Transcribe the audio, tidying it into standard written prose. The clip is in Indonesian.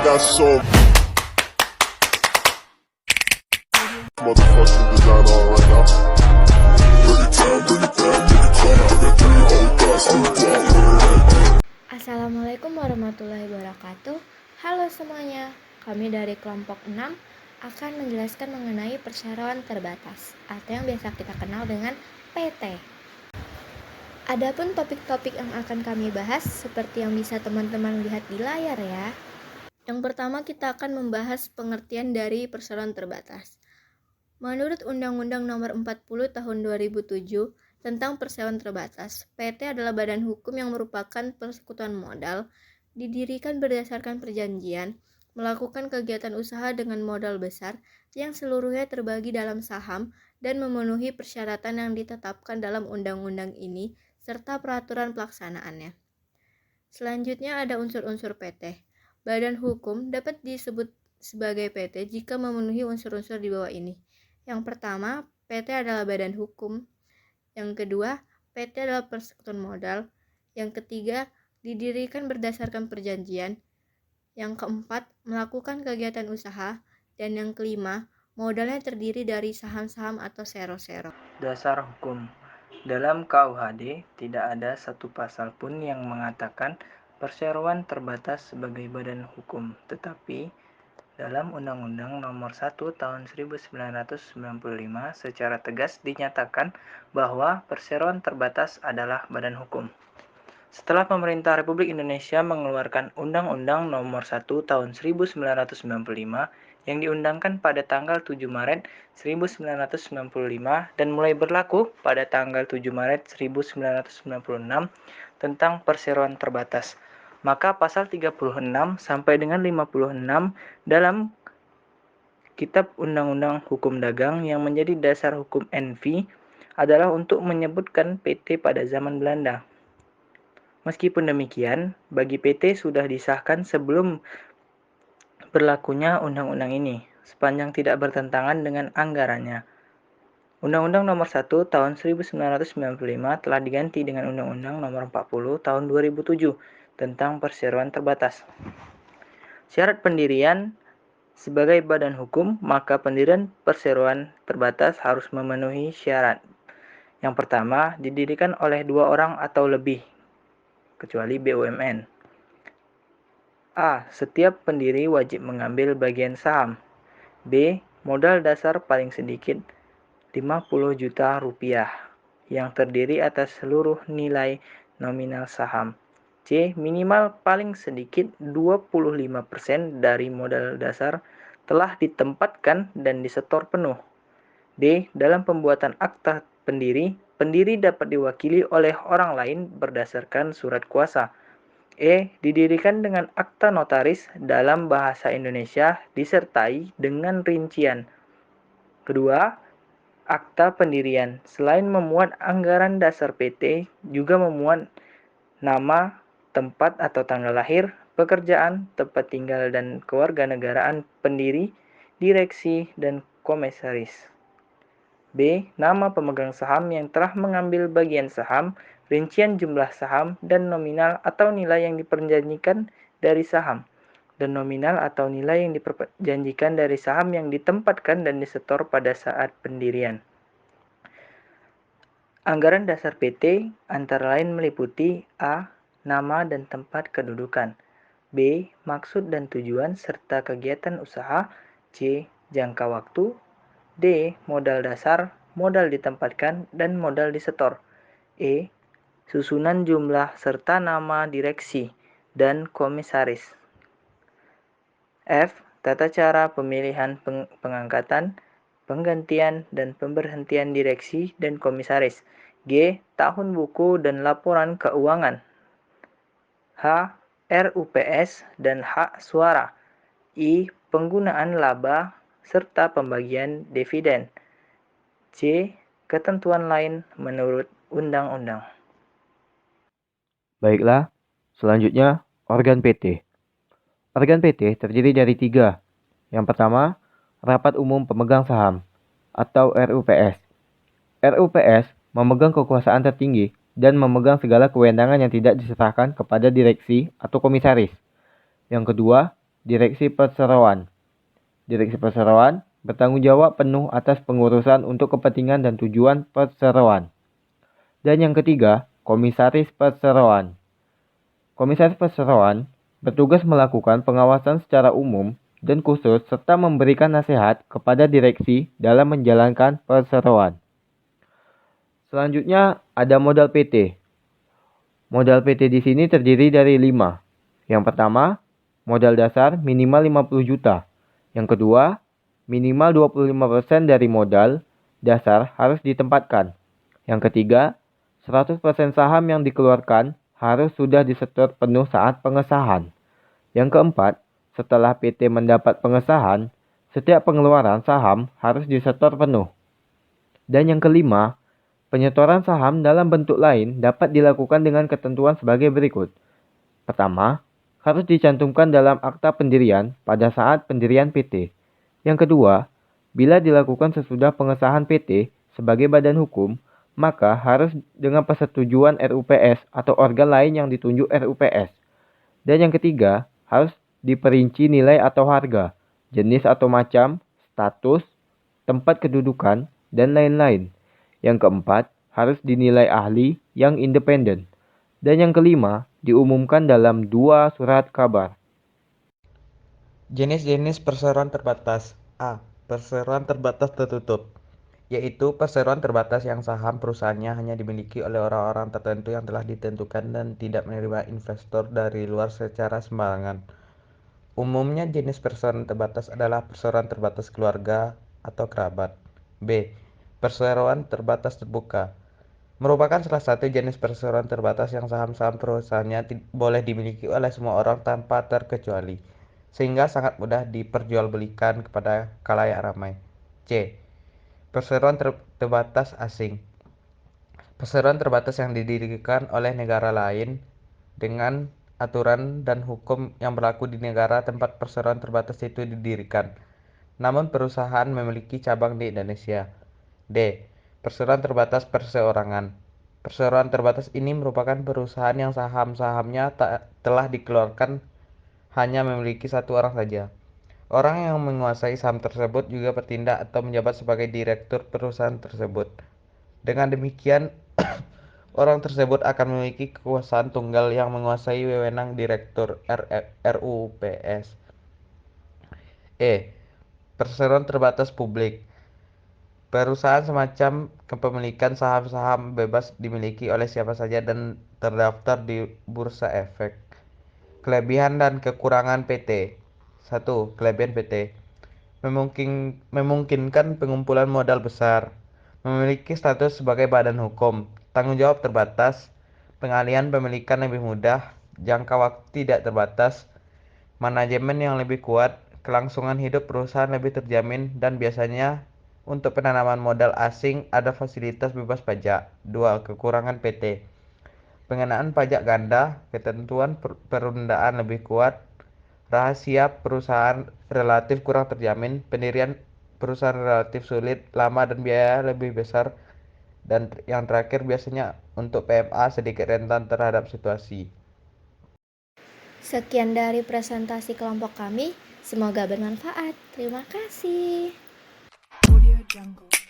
got some motherfucking design on right now. Bring it down, make it clap. I got 3 old guys. Assalamualaikum warahmatullahi wabarakatuh. Halo semuanya, kami dari kelompok 6 akan menjelaskan mengenai perseroan terbatas atau yang biasa kita kenal dengan PT. Adapun topik-topik yang akan kami bahas seperti yang bisa teman-teman lihat di layar ya. Yang pertama kita akan membahas pengertian dari perseroan terbatas. Menurut Undang-Undang Nomor 40 Tahun 2007 tentang perseroan terbatas, PT adalah badan hukum yang merupakan persekutuan modal, didirikan berdasarkan perjanjian, melakukan kegiatan usaha dengan modal besar yang seluruhnya terbagi dalam saham dan memenuhi persyaratan yang ditetapkan dalam undang-undang ini serta peraturan pelaksanaannya. Selanjutnya ada unsur-unsur PT. Badan hukum dapat disebut sebagai PT jika memenuhi unsur-unsur di bawah ini. Yang pertama, PT adalah badan hukum. Yang kedua, PT adalah persekutuan modal. Yang ketiga, didirikan berdasarkan perjanjian. Yang keempat, melakukan kegiatan usaha. Dan yang kelima, modalnya terdiri dari saham-saham atau sero-sero. Dasar hukum. Dalam KUHD tidak ada satu pasal pun yang mengatakan perseroan terbatas sebagai badan hukum, tetapi dalam Undang-Undang Nomor 1 Tahun 1995 secara tegas dinyatakan bahwa perseroan terbatas adalah badan hukum. Setelah pemerintah Republik Indonesia mengeluarkan Undang-Undang Nomor 1 Tahun 1995 yang diundangkan pada tanggal 7 Maret 1995 dan mulai berlaku pada tanggal 7 Maret 1996 tentang perseroan terbatas, maka pasal 36 sampai dengan 56 dalam Kitab Undang-Undang Hukum Dagang yang menjadi dasar hukum NV adalah untuk menyebutkan PT pada zaman Belanda. Meskipun demikian, bagi PT sudah disahkan sebelum berlakunya undang-undang ini, sepanjang tidak bertentangan dengan anggarannya. Undang-Undang Nomor 1 Tahun 1995 telah diganti dengan Undang-Undang Nomor 40 Tahun 2007 tentang perseroan terbatas. Syarat pendirian sebagai badan hukum, maka pendirian perseroan terbatas harus memenuhi syarat. Yang pertama, didirikan oleh 2 orang atau lebih, kecuali BUMN. A. Setiap pendiri wajib mengambil bagian saham. B. Modal dasar paling sedikit 50 juta rupiah yang terdiri atas seluruh nilai nominal saham. C. Minimal paling sedikit 25% dari modal dasar telah ditempatkan dan disetor penuh. D. Dalam pembuatan akta pendiri, pendiri dapat diwakili oleh orang lain berdasarkan surat kuasa. E. Didirikan dengan akta notaris dalam bahasa Indonesia disertai dengan rincian. Kedua, akta pendirian selain memuat anggaran dasar PT juga memuat nama, tempat atau tanggal lahir, pekerjaan, tempat tinggal dan kewarganegaraan pendiri, direksi, dan komisaris. B. Nama pemegang saham yang telah mengambil bagian saham, rincian jumlah saham, dan nominal atau nilai yang diperjanjikan dari saham, dan nominal atau nilai yang diperjanjikan dari saham yang ditempatkan dan disetor pada saat pendirian. Anggaran dasar PT antara lain meliputi A. Nama dan tempat kedudukan, B. Maksud dan tujuan serta kegiatan usaha, C. Jangka waktu, D. Modal dasar, modal ditempatkan, dan modal disetor, E. Susunan jumlah serta nama direksi dan komisaris, F. Tata cara pemilihan pengangkatan, penggantian, dan pemberhentian direksi dan komisaris, G. Tahun buku dan laporan keuangan, H. RUPS dan hak suara, I. Penggunaan laba serta pembagian dividen, C. Ketentuan lain menurut undang-undang. Baiklah, selanjutnya organ PT. Organ PT terdiri dari 3. Yang pertama, Rapat Umum Pemegang Saham atau RUPS. RUPS memegang kekuasaan tertinggi dan memegang segala kewenangan yang tidak diserahkan kepada direksi atau komisaris. Yang kedua, Direksi Perseroan. Direksi Perseroan bertanggung jawab penuh atas pengurusan untuk kepentingan dan tujuan perseroan. Dan yang ketiga, Komisaris Perseroan. Komisaris Perseroan bertugas melakukan pengawasan secara umum dan khusus serta memberikan nasihat kepada direksi dalam menjalankan perseroan. Selanjutnya ada modal PT. Modal PT di sini terdiri dari 5. Yang pertama, modal dasar minimal 50 juta. Yang kedua, minimal 25% dari modal dasar harus ditempatkan. Yang ketiga, 100% saham yang dikeluarkan harus sudah disetor penuh saat pengesahan. Yang keempat, setelah PT mendapat pengesahan, setiap pengeluaran saham harus disetor penuh. Dan yang kelima, penyetoran saham dalam bentuk lain dapat dilakukan dengan ketentuan sebagai berikut. Pertama, harus dicantumkan dalam akta pendirian pada saat pendirian PT. Yang kedua, bila dilakukan sesudah pengesahan PT sebagai badan hukum, maka harus dengan persetujuan RUPS atau organ lain yang ditunjuk RUPS. Dan yang ketiga, harus diperinci nilai atau harga, jenis atau macam, status, tempat kedudukan, dan lain-lain. Yang keempat, harus dinilai ahli yang independen. Dan yang kelima, diumumkan dalam 2 surat kabar. Jenis-jenis perseroan terbatas. A. Perseroan terbatas tertutup, yaitu perseroan terbatas yang saham perusahaannya hanya dimiliki oleh orang-orang tertentu yang telah ditentukan dan tidak menerima investor dari luar secara sembarangan. Umumnya jenis perseroan terbatas adalah perseroan terbatas keluarga atau kerabat. B. Perseroan terbatas terbuka merupakan salah satu jenis perseroan terbatas yang saham-saham perusahaannya boleh dimiliki oleh semua orang tanpa terkecuali, sehingga sangat mudah diperjualbelikan kepada khalayak ramai. C. Perseroan terbatas asing. Perseroan terbatas yang didirikan oleh negara lain dengan aturan dan hukum yang berlaku di negara tempat perseroan terbatas itu didirikan, namun perusahaan memiliki cabang di Indonesia. D. Perseroan terbatas perseorangan. Perseroan terbatas ini merupakan perusahaan yang saham-sahamnya telah dikeluarkan hanya memiliki satu orang saja. Orang yang menguasai saham tersebut juga bertindak atau menjabat sebagai direktur perusahaan tersebut. Dengan demikian, orang tersebut akan memiliki kekuasaan tunggal yang menguasai wewenang direktur RUPS. E. Perseroan terbatas publik. Perusahaan semacam kepemilikan saham-saham bebas dimiliki oleh siapa saja dan terdaftar di Bursa Efek. Kelebihan dan kekurangan PT. 1. Kelebihan PT. Memungkinkan pengumpulan modal besar. Memiliki status sebagai badan hukum. Tanggung jawab terbatas. Pengalihan pemilikan lebih mudah. Jangka waktu tidak terbatas. Manajemen yang lebih kuat. Kelangsungan hidup perusahaan lebih terjamin dan biasanya untuk penanaman modal asing ada fasilitas bebas pajak. 2. Kekurangan PT. Pengenaan pajak ganda, ketentuan perundaan lebih kuat, rahasia perusahaan relatif kurang terjamin, pendirian perusahaan relatif sulit, lama dan biaya lebih besar, dan yang terakhir biasanya untuk PMA sedikit rentan terhadap situasi. Sekian dari presentasi kelompok kami, semoga bermanfaat. Terima kasih. Audio Jungle.